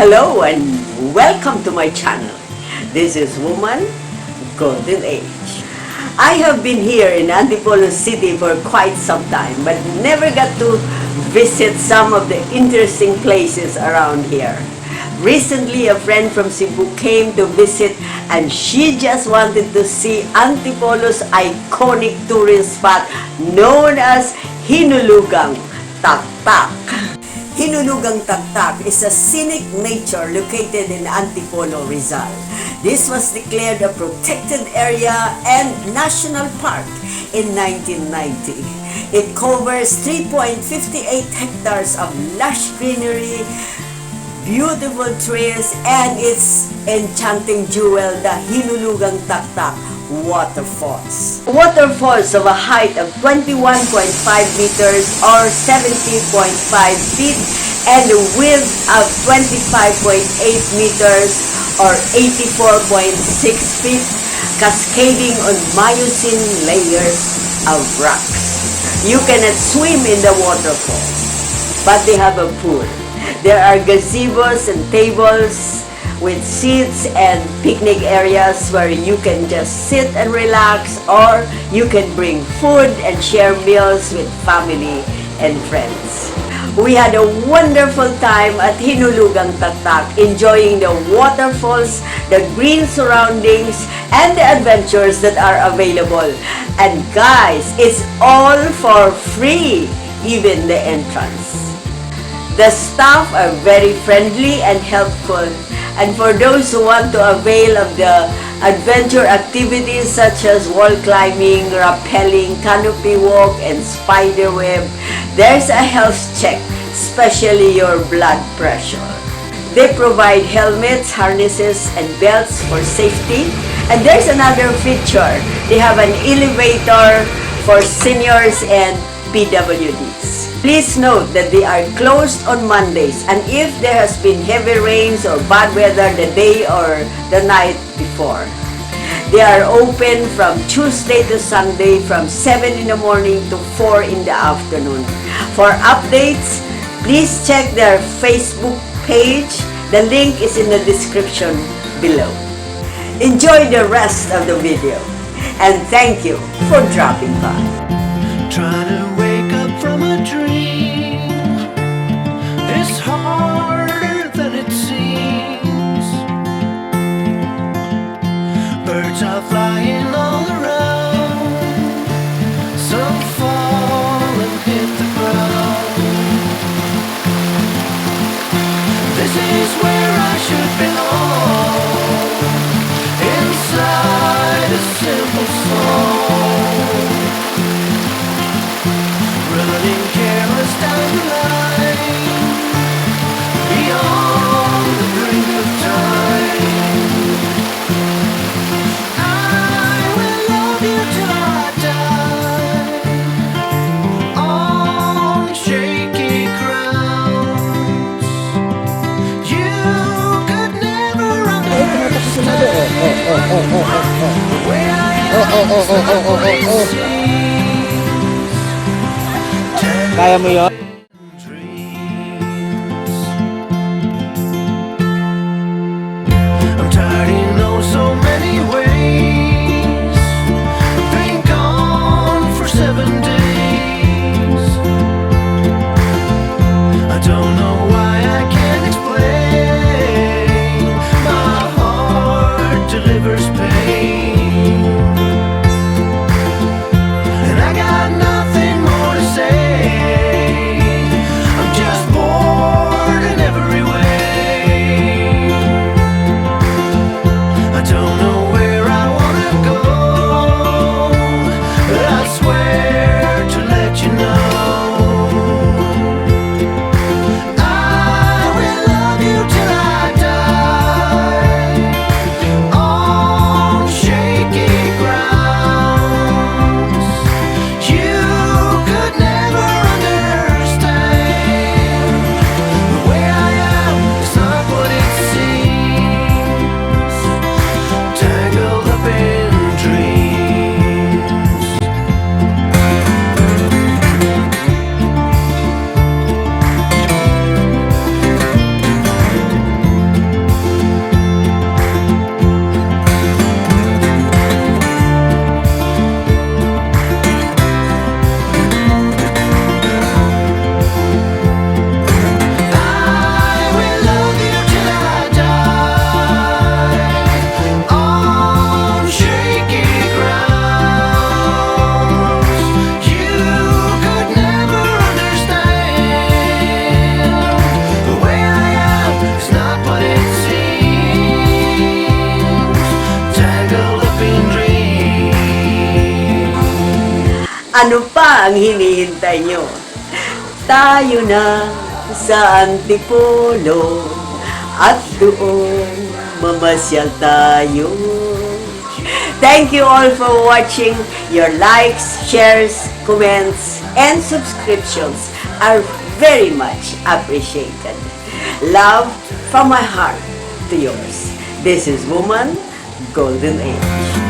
Hello and welcome to my channel. This is Woman Golden Age. I have been here in Antipolo City for quite some time but never got to visit some of the interesting places around here. Recently, a friend from Cebu came to visit and she just wanted to see Antipolo's iconic tourist spot known as Hinulugang Taktak. Hinulugang Taktak is a scenic nature located in Antipolo Rizal. This was declared a protected area and national park in 1990. It covers 3.58 hectares of lush greenery, beautiful trees, and its enchanting jewel, the Hinulugang Taktak waterfalls. Waterfalls of a height of 21.5 meters or 70.5 feet and a width of 25.8 meters or 84.6 feet, cascading on miocene layers of rocks. You cannot swim in the waterfalls, but they have a pool. There are gazebos and tables with seats and picnic areas where you can just sit and relax, or you can bring food and share meals with family and friends. We had a wonderful time at Hinulugang Taktak, enjoying the waterfalls, the green surroundings, and the adventures that are available. And guys, it's all for free, even the entrance. The staff are very friendly and helpful. And for those who want to avail of the adventure activities such as wall climbing, rappelling, canopy walk, and spider web, there's a health check, especially your blood pressure. They provide helmets, harnesses, and belts for safety. And there's another feature. They have an elevator for seniors and PWDs. Please note that they are closed on Mondays, and if there has been heavy rains or bad weather the day or the night before. They are open from Tuesday to Sunday from 7 in the morning to 4 in the afternoon. For updates, please check their Facebook page. The link is in the description below. Enjoy the rest of the video, and thank you for dropping by. Trying to wake up from a dream is harder than it seems. Birds are flying all around, some fall and hit the ground. This is where I should belong, inside a simple song, running careless down the line, beyond the brink of time. I will love you till I die, on shaky grounds. You could never understand the way I am is not what it seems. Kaya mo yun? I'm tired in oh so many ways. Been gone for 7 days. I don't know why I can't explain. My heart delivers pain, and I got nothing more to say. Ano pa ang hinihintay nyo? Tayo na sa Antipolo at doon mamasyal tayo. Thank you all for watching. Your likes, shares, comments, and subscriptions are very much appreciated. Love from my heart to yours. This is Woman Golden Age.